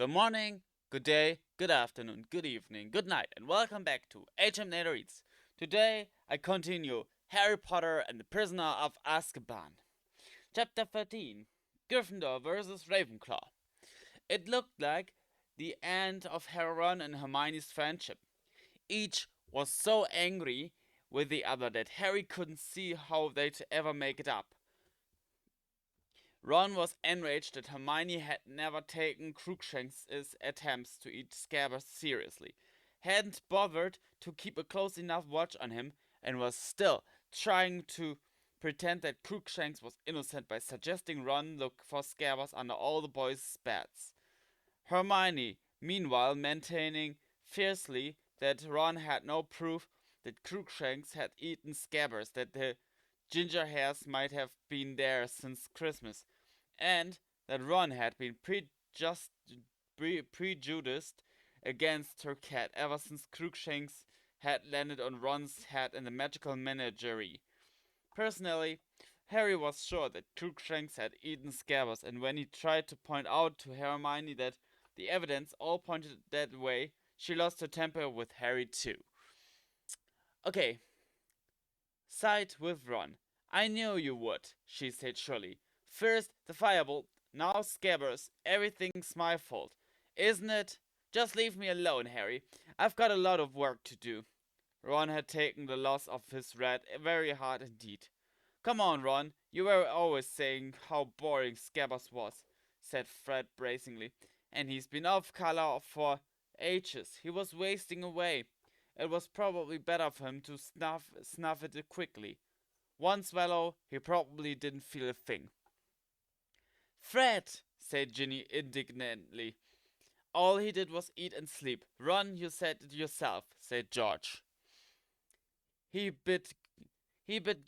Good morning, good day, good afternoon, good evening, good night, and welcome back to Achampnator Reads. Today I continue Harry Potter and the Prisoner of Azkaban. Chapter 13 Gryffindor versus Ravenclaw. It looked like the end of Ron and Hermione's friendship. Each was so angry with the other that Harry couldn't see how they'd ever make it up. Ron was enraged that Hermione had never taken Crookshanks's attempts to eat Scabbers seriously, hadn't bothered to keep a close enough watch on him, and was still trying to pretend that Crookshanks was innocent by suggesting Ron look for Scabbers under all the boys' beds. Hermione, meanwhile, maintaining fiercely that Ron had no proof that Crookshanks had eaten Scabbers, that the ginger hairs might have been there since Christmas, and that Ron had been prejudiced against her cat ever since Crookshanks had landed on Ron's head in the magical menagerie. Personally, Harry was sure that Crookshanks had eaten Scabbers, and when he tried to point out to Hermione that the evidence all pointed that way, she lost her temper with Harry too. Okay, side with Ron. I knew you would, she said surely. First the firebolt, now Scabbers. Everything's my fault, isn't it? Just leave me alone, Harry. I've got a lot of work to do. Ron had taken the loss of his rat very hard indeed. Come on, Ron. You were always saying how boring Scabbers was, said Fred bracingly. And he's been off color for ages. He was wasting away. It was probably better for him to snuff it quickly. One swallow, he probably didn't feel a thing. Fred, said Ginny indignantly. All he did was eat and sleep. Ron, you said it yourself, said George. He bit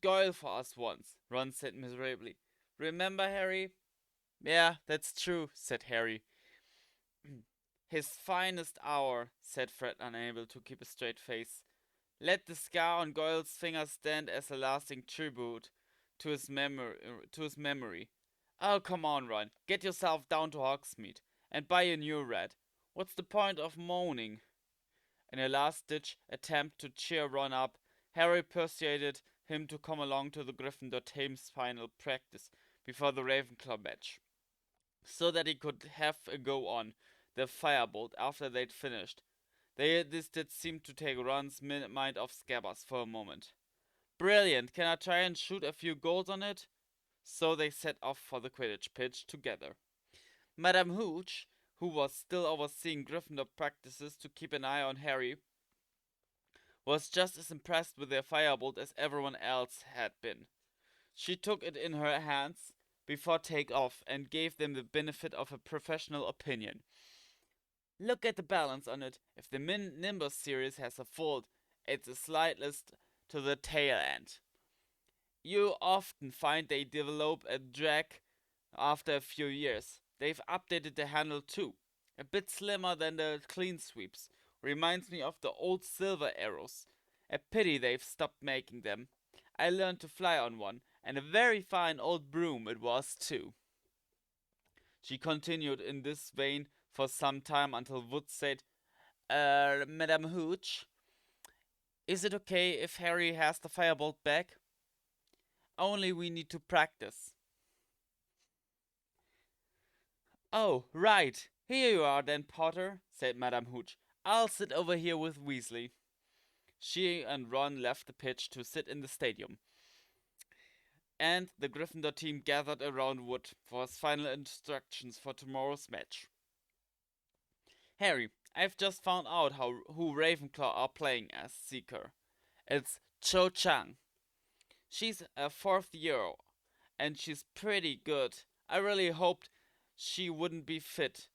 Goyle for us once, Ron said miserably. Remember, Harry? Yeah, that's true, said Harry. His finest hour, said Fred, unable to keep a straight face. Let the scar on Goyle's finger stand as a lasting tribute to his memory. Oh, come on, Ron. Get yourself down to Hogsmeade and buy a new rat. What's the point of moaning? In a last-ditch attempt to cheer Ron up, Harry persuaded him to come along to the Gryffindor team's final practice before the Ravenclaw match, so that he could have a go on the firebolt after they'd finished. This did seem to take Ron's mind off Scabbers for a moment. Brilliant! Can I try and shoot a few goals on it? So they set off for the Quidditch pitch together. Madame Hooch, who was still overseeing Gryffindor practices to keep an eye on Harry, was just as impressed with their firebolt as everyone else had been. She took it in her hands before take-off and gave them the benefit of a professional opinion. Look at the balance on it. If the Nimbus series has a fault, it's the slightest to the tail end. You often find they develop a drag after a few years. They've updated the handle too. A bit slimmer than the clean sweeps. Reminds me of the old silver arrows. A pity they've stopped making them. I learned to fly on one, and a very fine old broom it was too. She continued in this vein for some time until Wood said, Madame Hooch, is it okay if Harry has the firebolt back? Only we need to practice. Oh, right. Here you are then, Potter, said Madame Hooch. I'll sit over here with Weasley. She and Ron left the pitch to sit in the stadium, and the Gryffindor team gathered around Wood for his final instructions for tomorrow's match. Harry, I've just found out who Ravenclaw are playing as Seeker. It's Cho Chang. She's a fourth year, and she's pretty good. I really hoped she wouldn't be fit.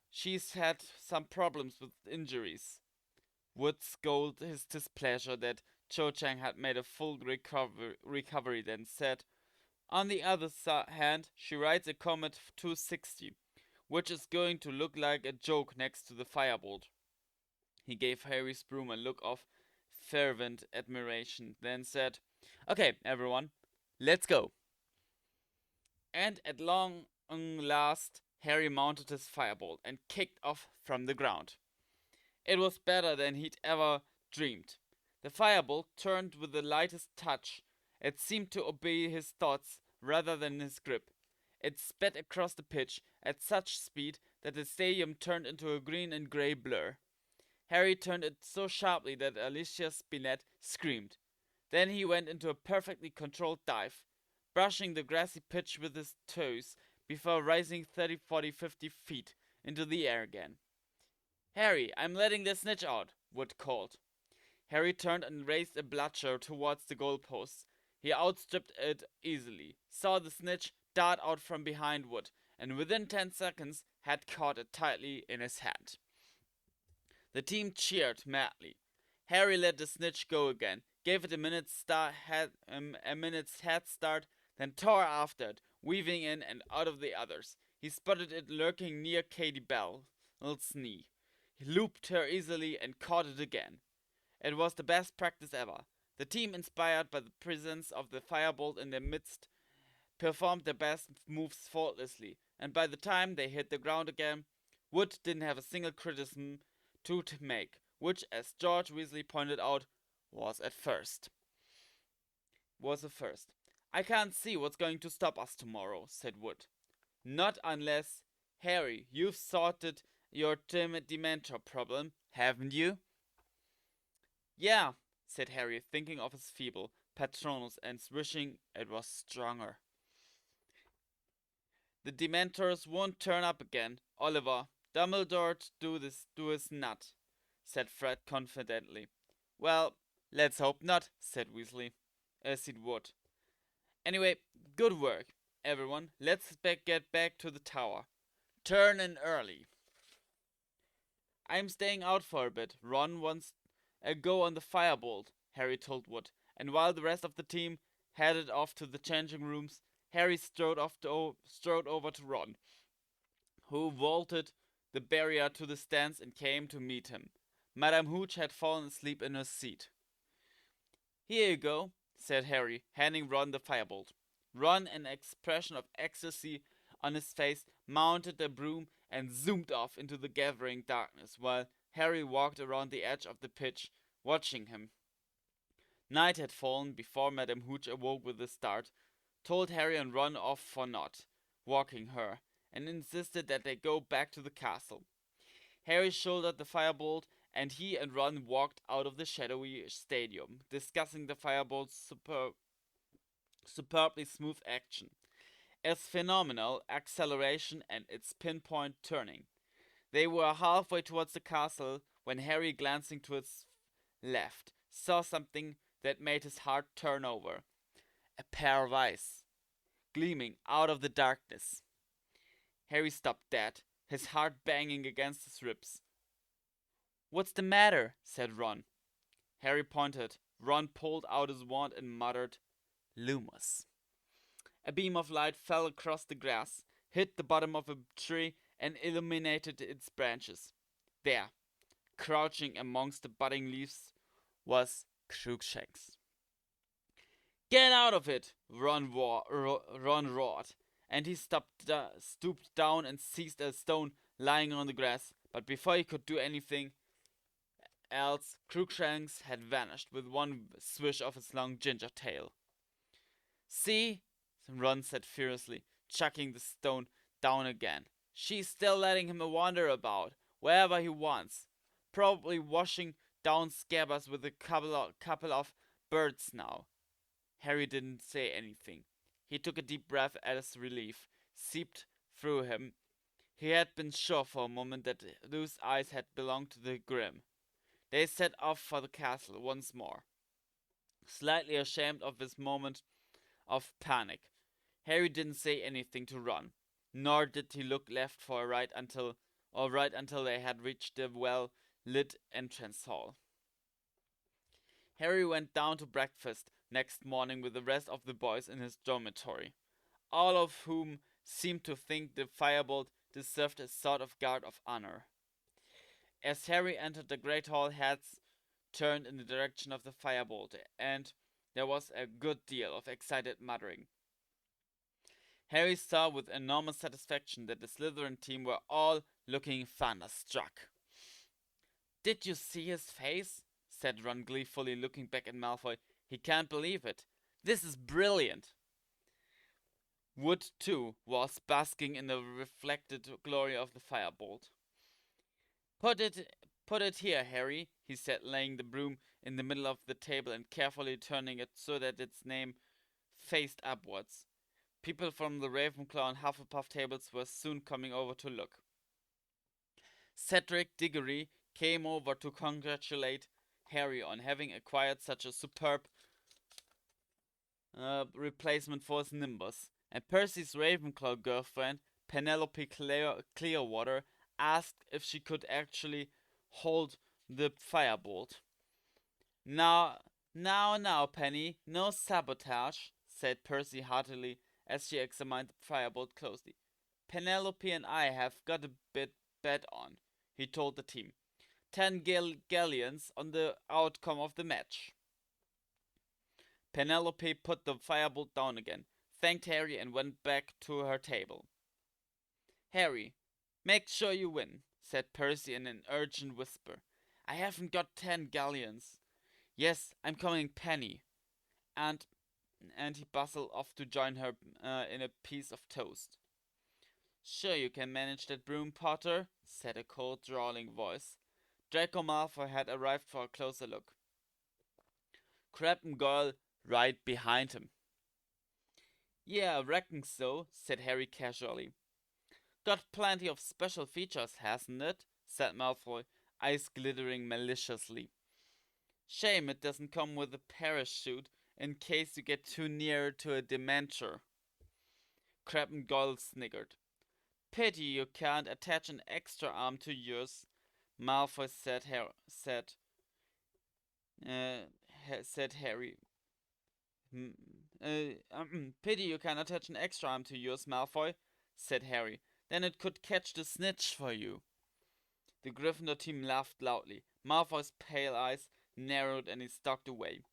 She's had some problems with injuries. Wood scolded his displeasure that Cho Chang had made a full recovery, then said, on the other hand, she rides a Comet 260, which is going to look like a joke next to the firebolt. He gave Harry's broom a look of fervent admiration, then said, okay, everyone, let's go. And at long last, Harry mounted his firebolt and kicked off from the ground. It was better than he'd ever dreamed. The firebolt turned with the lightest touch. It seemed to obey his thoughts rather than his grip. It sped across the pitch at such speed that the stadium turned into a green and grey blur. Harry turned it so sharply that Alicia Spinett screamed. Then he went into a perfectly controlled dive, brushing the grassy pitch with his toes before rising 30, 40, 50 feet into the air again. Harry, I'm letting the snitch out, Wood called. Harry turned and raised a bludger towards the goalposts. He outstripped it easily, saw the snitch dart out from behind Wood, and within 10 seconds had caught it tightly in his hand. The team cheered madly. Harry let the snitch go again, gave it a minute's head start, then tore after it, weaving in and out of the others. He spotted it lurking near Katie Bell's knee. He looped her easily and caught it again. It was the best practice ever. The team, inspired by the presence of the firebolt in their midst, performed their best moves faultlessly, and by the time they hit the ground again, Wood didn't have a single criticism to make, which, as George Weasley pointed out, was a first. I can't see what's going to stop us tomorrow, said Wood. Not unless, Harry, you've sorted your Dementor problem, haven't you? Yeah, said Harry, thinking of his feeble Patronus and wishing it was stronger. The Dementors won't turn up again, Oliver. Dumbledore do his nut, said Fred confidently. Well, let's hope not, said Weasley, as it would. Anyway, good work, everyone. Let's get back to the tower. Turn in early. I'm staying out for a bit. Ron wants a go on the firebolt, Harry told Wood, and while the rest of the team headed off to the changing rooms, Harry strode over to Ron, who vaulted the barrier to the stands and came to meet him. Madame Hooch had fallen asleep in her seat. Here you go, said Harry, handing Ron the firebolt. Ron, an expression of ecstasy on his face, mounted the broom and zoomed off into the gathering darkness, while Harry walked around the edge of the pitch, watching him. Night had fallen before Madame Hooch awoke with a start, told Harry and Ron off for not walking her, and insisted that they go back to the castle. Harry shouldered the firebolt, and he and Ron walked out of the shadowy stadium, discussing the firebolt's superbly smooth action, its phenomenal acceleration, and its pinpoint turning. They were halfway towards the castle when Harry, glancing to his left, saw something that made his heart turn over. A pair of eyes, gleaming out of the darkness. Harry stopped dead, his heart banging against his ribs. What's the matter? Said Ron. Harry pointed. Ron pulled out his wand and muttered, Lumos. A beam of light fell across the grass, hit the bottom of a tree, and illuminated its branches. There, crouching amongst the budding leaves, was Crookshanks. Get out of it! Ron roared, and he stooped down and seized a stone lying on the grass. But before he could do anything else, Crookshanks had vanished with one swish of his long ginger tail. See? Ron said furiously, chucking the stone down again. She's still letting him wander about, wherever he wants. Probably washing down Scabbers with a couple of birds now. Harry didn't say anything. He took a deep breath as relief seeped through him. He had been sure for a moment that those eyes had belonged to the Grim. They set off for the castle once more. Slightly ashamed of this moment of panic, Harry didn't say anything to Ron, nor did he look left or right until they had reached the well-lit entrance hall. Harry went down to breakfast next morning with the rest of the boys in his dormitory, all of whom seemed to think the firebolt deserved a sort of guard of honor. As Harry entered the great hall, heads turned in the direction of the firebolt, and there was a good deal of excited muttering. Harry saw with enormous satisfaction that the Slytherin team were all looking thunderstruck. "Did you see his face?" said Ron gleefully, looking back at Malfoy. "He can't believe it. This is brilliant." Wood, too, was basking in the reflected glory of the firebolt. Put it here, Harry," he said, laying the broom in the middle of the table and carefully turning it so that its name faced upwards. People from the Ravenclaw and Hufflepuff tables were soon coming over to look. Cedric Diggory came over to congratulate Harry on having acquired such a superb replacement for his Nimbus, and Percy's Ravenclaw girlfriend, Penelope Clearwater, asked if she could actually hold the firebolt. Now, Penny, no sabotage," said Percy heartily as she examined the firebolt closely. "Penelope and I have got a bit bet on," he told the team. 10 galleons on the outcome of the match." Penelope put the firebolt down again, thanked Harry, and went back to her table. "Harry, make sure you win," said Percy in an urgent whisper. "I haven't got 10 galleons. Yes, I'm coming, Penny." And he bustled off to join her in a piece of toast. "Sure you can manage that broom, Potter," said a cold, drawling voice. Draco Malfoy had arrived for a closer look. Crabbe and Goyle right behind him. "Yeah, I reckon so," said Harry casually. "Got plenty of special features, hasn't it?" said Malfoy, eyes glittering maliciously. "Shame it doesn't come with a parachute in case you get too near to a Dementor." Crabbe and Goyle sniggered. "Pity you can't attach an extra arm to yours," Malfoy said Harry. "Pity you can't attach an extra arm to yours, Malfoy," said Harry. "Then it could catch the snitch for you." The Gryffindor team laughed loudly. Malfoy's pale eyes narrowed and he stalked away.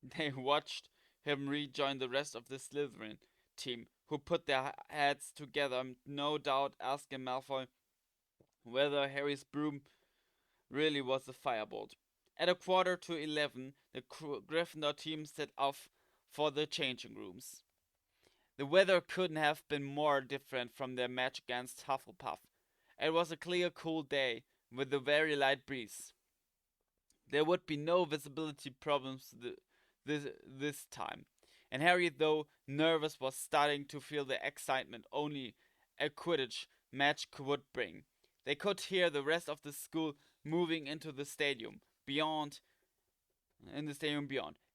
They watched him rejoin the rest of the Slytherin team, who put their heads together, no doubt asking Malfoy whether Harry's broom really was a firebolt. At a quarter to 11, the Gryffindor team set off for the changing rooms. The weather couldn't have been more different from their match against Hufflepuff. It was a clear, cool day with a very light breeze. There would be no visibility problems this time, and Harry, though nervous, was starting to feel the excitement only a Quidditch match could bring. They could hear the rest of the school moving into the stadium beyond.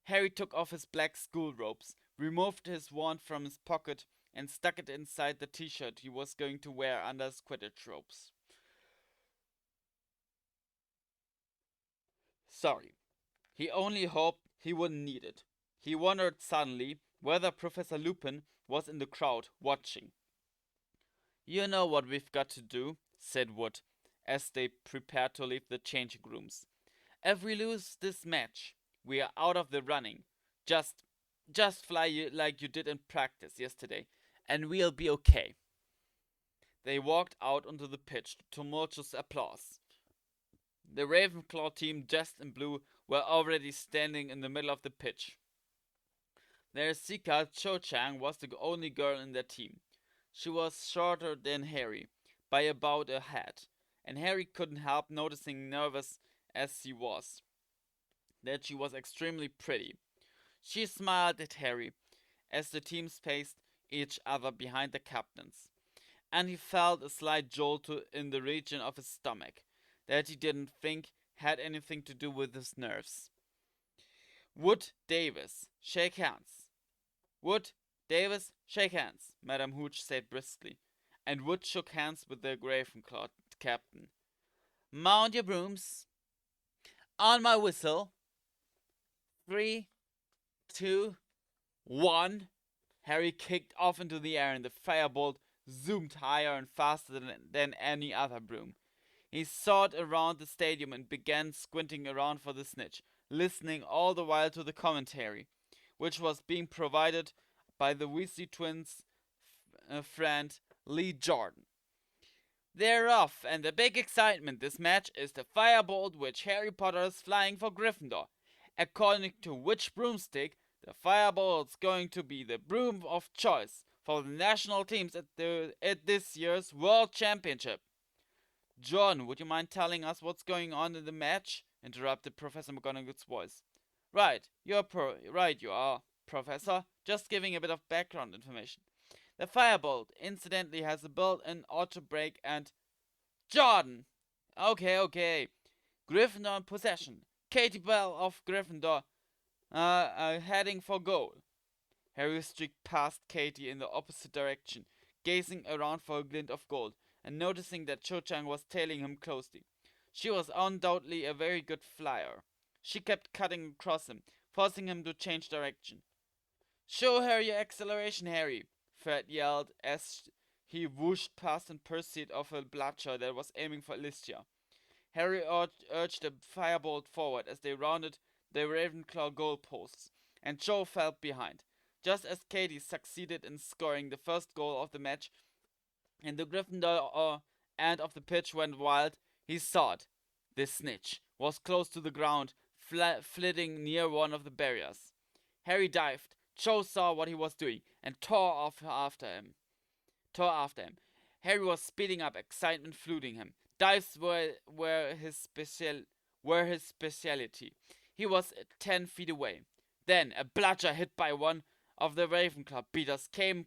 Harry took off his black school robes, removed his wand from his pocket, and stuck it inside the t-shirt he was going to wear under his Quidditch robes. Sorry. He only hoped he wouldn't need it. He wondered suddenly whether Professor Lupin was in the crowd watching. "You know what we've got to do," said Wood, as they prepared to leave the changing rooms. "If we lose this match, we are out of the running. Just fly like you did in practice yesterday, and we'll be okay." They walked out onto the pitch to tumultuous applause. The Ravenclaw team, dressed in blue, were already standing in the middle of the pitch. Their Sika Cho Chang was the only girl in their team. She was shorter than Harry, by about a head, and Harry couldn't help noticing, nervous as he was, that she was extremely pretty. She smiled at Harry as the teams faced each other behind the captains, and he felt a slight jolt in the region of his stomach that he didn't think had anything to do with his nerves. "Wood, Davis, shake hands." "Wood, Davis, shake hands," Madame Hooch said briskly, and Wood shook hands with the Ravenclaw captain. "Mount your brooms. On my whistle. 3, 2, 1. Harry kicked off into the air, and the firebolt zoomed higher and faster than any other broom. He soared around the stadium and began squinting around for the snitch, listening all the while to the commentary, which was being provided by the Weasley twins friend Lee Jordan. They're off, and the big excitement this match is the firebolt which Harry Potter is flying for Gryffindor. According to Witch Broomstick, the firebolt's going to be the broom of choice for the national teams at this year's World Championship. John, would you mind telling us what's going on in the match? Interrupted Professor McGonagall's voice. Right, you are, Professor. Just giving a bit of background information. The firebolt incidentally has a built-in auto brake and Jordan. Okay. Gryffindor in possession. Katie Bell of Gryffindor heading for goal. Harry streaked past Katie in the opposite direction, gazing around for a glint of gold, and noticing that Cho Chang was tailing him closely. She was undoubtedly a very good flyer. She kept cutting across him, forcing him to change direction. Show her your acceleration, Harry, Fred yelled as he whooshed past in pursuit of a bludger that was aiming for Alicia. Harry urged the firebolt forward as they rounded the Ravenclaw goalposts, and Cho fell behind. Just as Katie succeeded in scoring the first goal of the match, and the Gryffindor end of the pitch went wild, he saw it. The snitch was close to the ground, flitting near one of the barriers. Harry dived. Cho saw what he was doing and tore after him. Harry was speeding up, excitement flooding him. Dives were his speciality. He was 10 feet away. Then a bludger hit by one of the Ravenclaw beaters came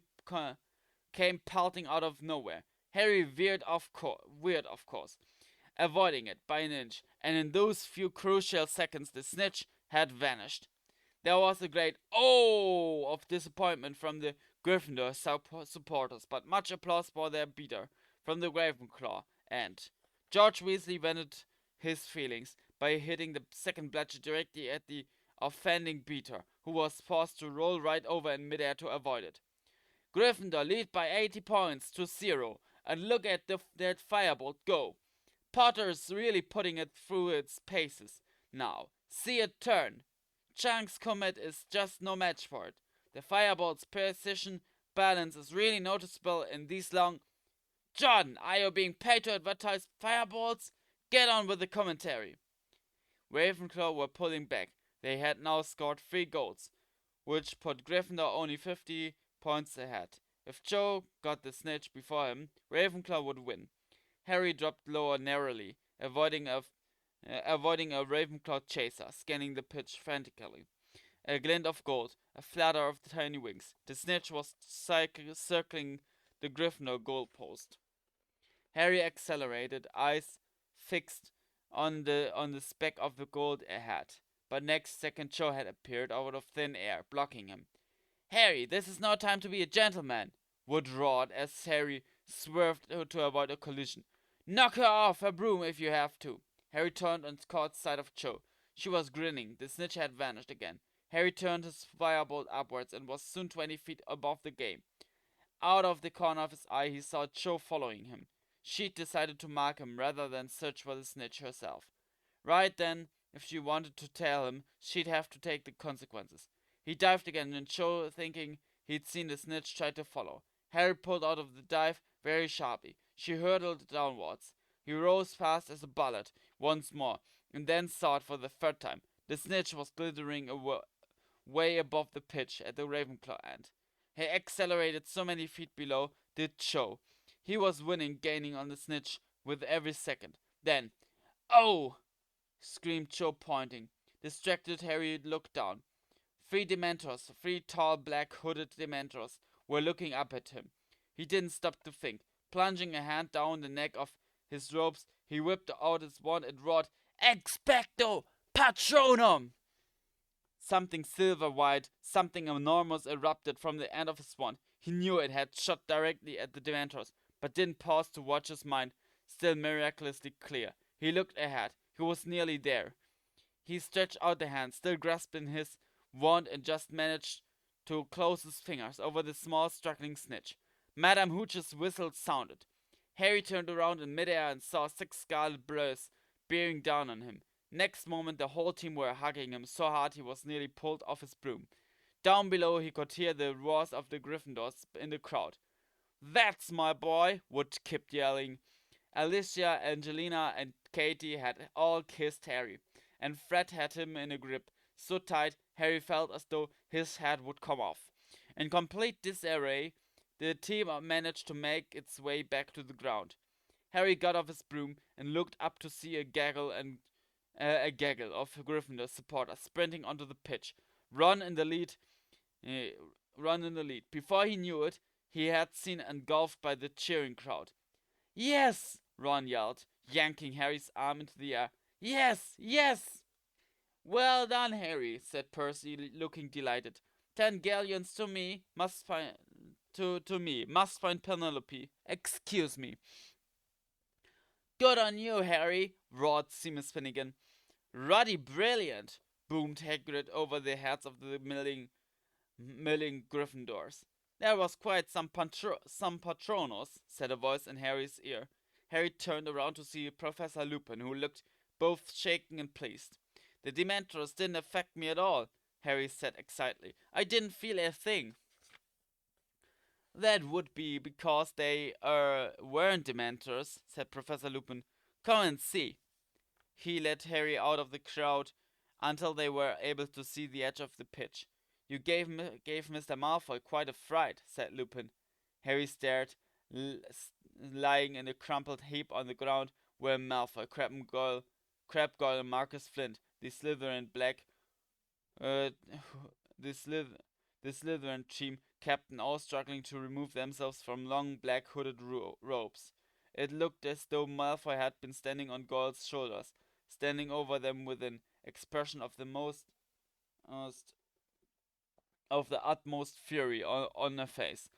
pelting out of nowhere. Harry veered off course, avoiding it by an inch, and in those few crucial seconds the snitch had vanished. There was a great "oh" of disappointment from the Gryffindor supporters, but much applause for their beater from the Ravenclaw end. George Weasley vented his feelings by hitting the second bludger directly at the offending beater, who was forced to roll right over in midair to avoid it. Gryffindor lead by 80 points to 0, and look at that firebolt go. Potter's really putting it through its paces now. See it turn. Chang's comet is just no match for it. The firebolt's precision balance is really noticeable in these long. Jordan, are you being paid to advertise firebolts? Get on with the commentary. Ravenclaw were pulling back. They had now scored 3 goals, which put Gryffindor only 50 points ahead. If Cho got the snitch before him, Ravenclaw would win. Harry dropped lower narrowly, avoiding a Ravenclaw chaser, scanning the pitch frantically. A glint of gold, a flutter of the tiny wings. The snitch was circling the Gryffindor goalpost. Harry accelerated, eyes fixed on the speck of the gold ahead. But next second Cho had appeared out of thin air, blocking him. Harry, this is no time to be a gentleman, Wood roared as Harry swerved to avoid a collision. Knock her off her broom if you have to. Harry turned and caught sight of Cho. She was grinning. The snitch had vanished again. Harry turned his firebolt upwards and was soon 20 feet above the game. Out of the corner of his eye, he saw Cho following him. She'd decided to mark him rather than search for the snitch herself. Right then, if she wanted to tail him, she'd have to take the consequences. He dived again, and Cho, thinking he'd seen the snitch, tried to follow. Harry pulled out of the dive very sharply. She hurtled downwards. He rose fast as a bullet once more, and then saw it for the third time. The snitch was glittering way above the pitch at the Ravenclaw end. He accelerated so many feet below did Cho. He was winning, gaining on the snitch with every second. Then, "Oh!" screamed Cho, pointing. Distracted, Harry looked down. 3 Dementors, 3 tall black hooded Dementors, were looking up at him. He didn't stop to think. Plunging a hand down the neck of his robes, he whipped out his wand and roared, "Expecto Patronum!" Something silver-white, something enormous erupted from the end of his wand. He knew it had shot directly at the Dementors, but didn't pause to watch his mind, still miraculously clear. He looked ahead. He was nearly there. He stretched out the hand, still grasping his wand, and just managed to close his fingers over the small struggling snitch. Madame Hooch's whistle sounded. Harry turned around in midair and saw 6 scarlet blurs bearing down on him. Next moment the whole team were hugging him so hard he was nearly pulled off his broom. Down below he could hear the roars of the Gryffindors in the crowd. That's my boy, Wood kept yelling. Alicia, Angelina, and Katie had all kissed Harry, and Fred had him in a grip so tight Harry felt as though his head would come off. In complete disarray, the team managed to make its way back to the ground. Harry got off his broom and looked up to see a gaggle of Gryffindor supporters sprinting onto the pitch. Ron in the lead. Uh, Ron in the lead. Before he knew it, he had seen engulfed by the cheering crowd. Yes! Ron yelled, yanking Harry's arm into the air. Yes! Yes! Well done, Harry, said Percy, looking delighted. 10 galleons to me must find must find Penelope. Excuse me. Good on you, Harry, roared Seamus Finnegan. Ruddy brilliant, boomed Hagrid over the heads of the milling Gryffindors. There was quite some Patronus, said a voice in Harry's ear. Harry turned around to see Professor Lupin, who looked both shaken and pleased. The Dementors didn't affect me at all, Harry said excitedly. I didn't feel a thing. That would be because they, weren't Dementors, said Professor Lupin. Come and see. He led Harry out of the crowd until they were able to see the edge of the pitch. You gave Mr. Malfoy quite a fright, said Lupin. Harry stared, lying in a crumpled heap on the ground were Malfoy, Crabgoyle, and Marcus Flint, the Slytherin Black, uh, the, Slith- the Slytherin team captain, all struggling to remove themselves from long black hooded robes. It looked as though Malfoy had been standing on Goyle's shoulders, standing over them with an expression of the most of the utmost fury on her face.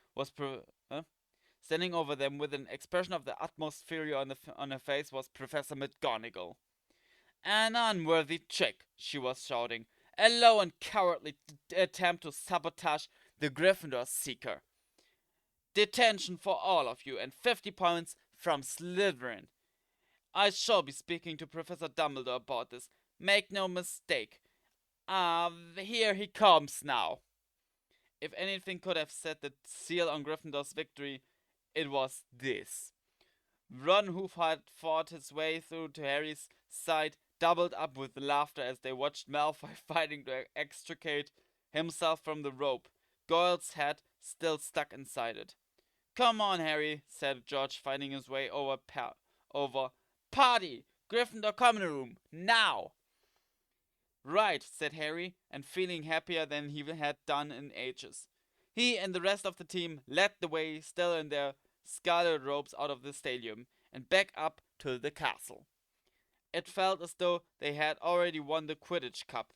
Standing over them with an expression of the utmost fury on her face was Professor McGonagall. An unworthy trick, she was shouting. A low and cowardly attempt to sabotage the Gryffindor Seeker. Detention for all of you and 50 points from Slytherin. I shall be speaking to Professor Dumbledore about this. Make no mistake. Here he comes now. If anything could have set the seal on Gryffindor's victory, it was this. Ron, who had fought his way through to Harry's side, doubled up with laughter as they watched Malfoy fighting to extricate himself from the rope, Goyle's head still stuck inside it. Come on, Harry, said George, finding his way over. Party! Gryffindor common room, now! Right, said Harry, and feeling happier than he had done in ages. He and the rest of the team led the way, still in their scarlet robes, out of the stadium and back up to the castle. It felt as though they had already won the Quidditch Cup.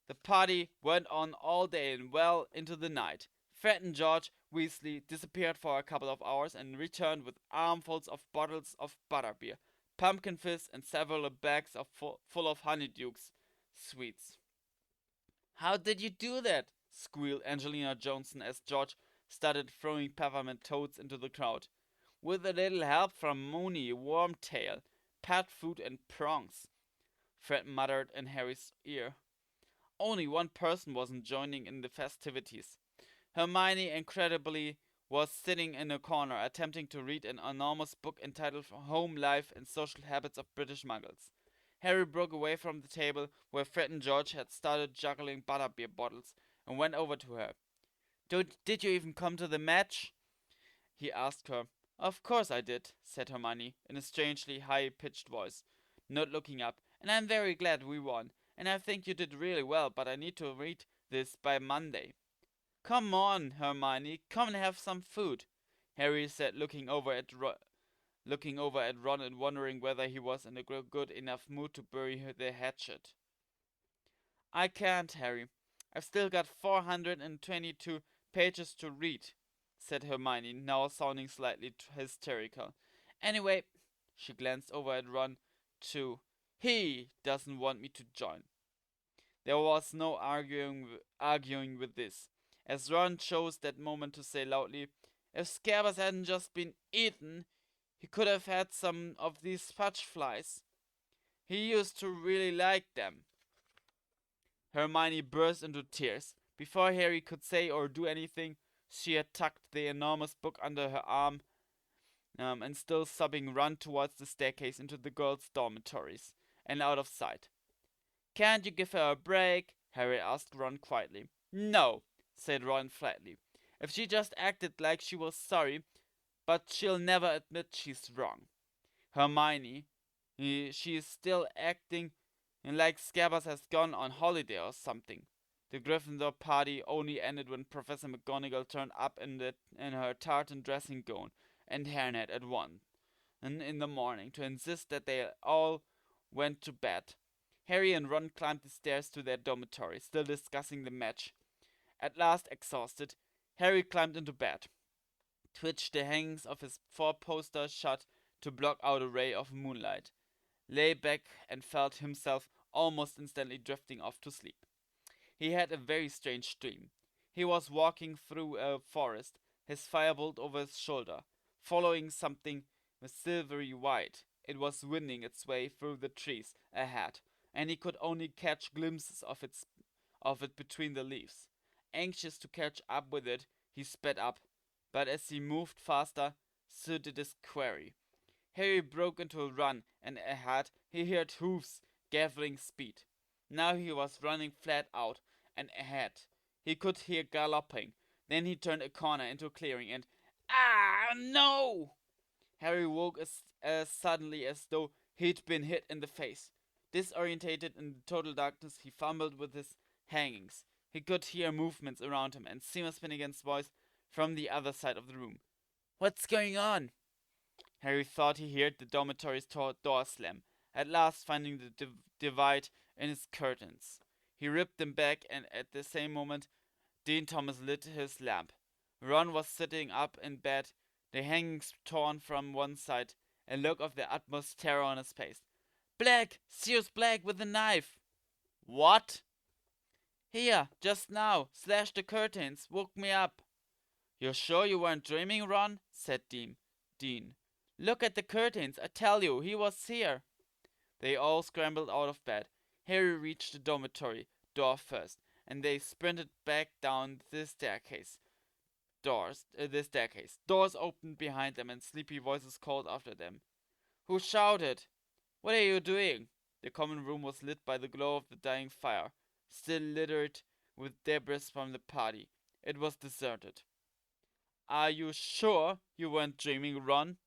The party went on all day and well into the night. Fred and George Weasley disappeared for a couple of hours and returned with armfuls of bottles of butterbeer, pumpkin fizz, and several bags full of honeydukes sweets. How did you do that? Squealed Angelina Johnson as George started throwing peppermint toads into the crowd. With a little help from Moony, Wormtail, Pet Food, and Prongs, Fred muttered in Harry's ear. Only one person wasn't joining in the festivities. Hermione, incredibly, was sitting in a corner attempting to read an enormous book entitled Home Life and Social Habits of British Muggles. Harry broke away from the table where Fred and George had started juggling butterbeer bottles and went over to her. Did you even come to the match? He asked her. Of course I did, said Hermione, in a strangely high-pitched voice, not looking up, and I'm very glad we won, and I think you did really well, but I need to read this by Monday. Come on, Hermione, come and have some food, Harry said, looking over at Ron and wondering whether he was in a good enough mood to bury the hatchet. I can't, Harry. I've still got 422 pages to read, said Hermione, now sounding slightly hysterical. Anyway, she glanced over at Ron, too. He doesn't want me to join. There was no arguing with this, as Ron chose that moment to say loudly, if Scabbers hadn't just been eaten, he could have had some of these fudge flies. He used to really like them. Hermione burst into tears. Before Harry could say or do anything, She had tucked the enormous book under her arm and still sobbing run towards the staircase into the girls' dormitories and out of sight. Can't you give her a break? Harry asked Ron quietly. No, said Ron flatly. If she just acted like she was sorry, but she'll never admit she's wrong. Hermione, she is still acting like Scabbers has gone on holiday or something. The Gryffindor party only ended when Professor McGonagall turned up in her tartan dressing gown and hairnet at 1 in the morning to insist that they all went to bed. Harry and Ron climbed the stairs to their dormitory, still discussing the match. At last, exhausted, Harry climbed into bed, twitched the hangings of his four-poster shut to block out a ray of moonlight, lay back and felt himself almost instantly drifting off to sleep. He had a very strange dream. He was walking through a forest, his firebolt over his shoulder, following something silvery white. It was winding its way through the trees ahead, and he could only catch glimpses of it between the leaves. Anxious to catch up with it, he sped up, but as he moved faster, so did his quarry. Harry broke into a run, and ahead he heard hoofs gathering speed. Now he was running flat out, and ahead he could hear galloping. Then he turned a corner into a clearing, and ah, no! Harry woke as suddenly as though he'd been hit in the face. Disorientated in the total darkness, he fumbled with his hangings. He could hear movements around him and Seamus Finnegan's voice from the other side of the room. What's going on? Harry thought he heard the dormitory's door slam, at last finding the divide in his curtains. He ripped them back, and at the same moment, Dean Thomas lit his lamp. Ron was sitting up in bed, the hangings torn from one side, a look of the utmost terror on his face. Black! Sirius Black with a knife! What? Here, just now, slashed the curtains, woke me up. You're sure you weren't dreaming, Ron? Said Dean. Look at the curtains, I tell you, he was here. They all scrambled out of bed. Harry reached the dormitory door first, and they sprinted back down the staircase. Doors opened behind them, and sleepy voices called after them. Who shouted? What are you doing? The common room was lit by the glow of the dying fire, still littered with debris from the party. It was deserted. Are you sure you weren't dreaming, Ron?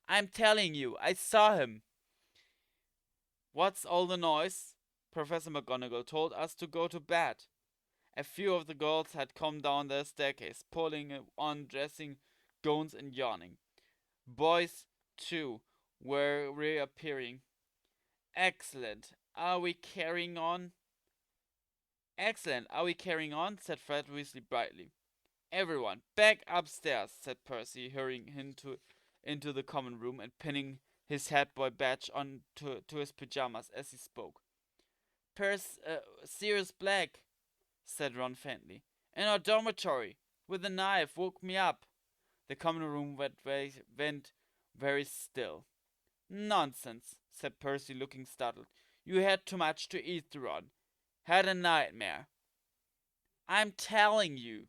I'm telling you, I saw him. What's all the noise? Professor McGonagall told us to go to bed. A few of the girls had come down the staircase, pulling on dressing gowns and yawning. Boys, too, were reappearing. Excellent. Are we carrying on? Excellent. Are we carrying on? Said Fred Weasley brightly. Everyone, back upstairs, said Percy, hurrying into the common room and pinning his head boy badge on to his pajamas as he spoke. Sirius Black, said Ron faintly, in our dormitory, with a knife, woke me up. The common room went very still. Nonsense, said Percy, looking startled. You had too much to eat, Ron. Had a nightmare. I'm telling you.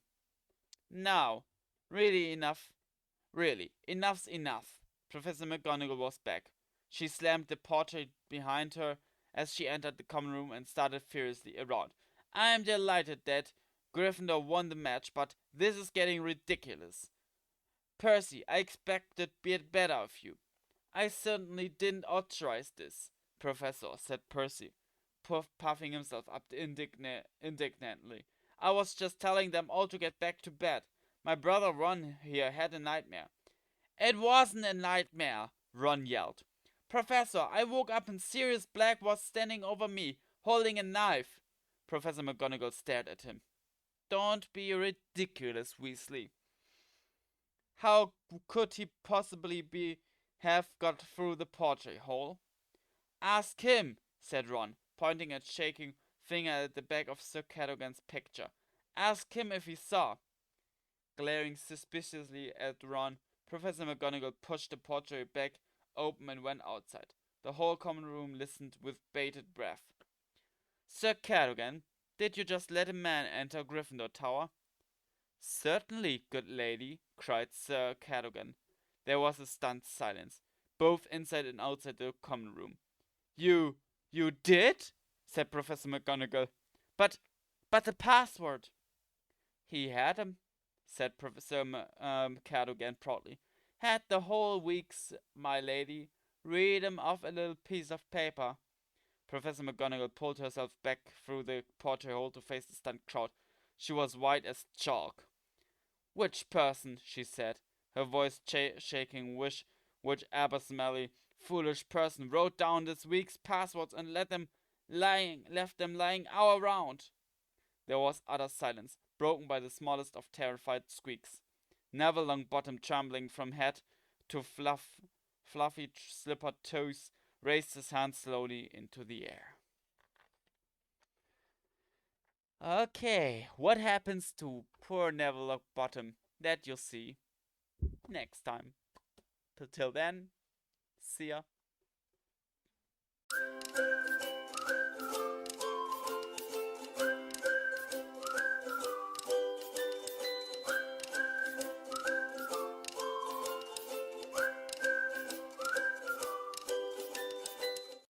Now, really enough. Really, enough's enough. Professor McGonagall was back. She slammed the portrait behind her as she entered the common room and started furiously around. I am delighted that Gryffindor won the match, but this is getting ridiculous. Percy, I expected better of you. I certainly didn't authorize this, Professor, said Percy, puffing himself up indignantly. I was just telling them all to get back to bed. My brother Ron here had a nightmare. It wasn't a nightmare, Ron yelled. Professor, I woke up and Sirius Black was standing over me, holding a knife. Professor McGonagall stared at him. Don't be ridiculous, Weasley. How could he possibly have got through the portrait hole? Ask him, said Ron, pointing a shaking finger at the back of Sir Cadogan's picture. Ask him if he saw. Glaring suspiciously at Ron, Professor McGonagall pushed the portrait back open and went outside. The whole common room listened with bated breath. Sir Cadogan, did you just let a man enter Gryffindor Tower? Certainly, good lady, cried Sir Cadogan. There was a stunned silence, both inside and outside the common room. You did? Said Professor McGonagall. But, but the password. He had 'em, said Professor Cadogan proudly. Had the whole week's, my lady. Read 'em off a little piece of paper. Professor McGonagall pulled herself back through the porthole to face the stunned crowd. She was white as chalk. Which person, she said, her voice shaking, which abysmally foolish person wrote down this week's passwords and left them lying all around? There was utter silence, broken by the smallest of terrified squeaks. Neville Longbottom, trembling from head to fluffy slippered toes, raised his hand slowly into the air. Okay, what happens to poor Neville Longbottom? That you'll see next time. Till then, see ya.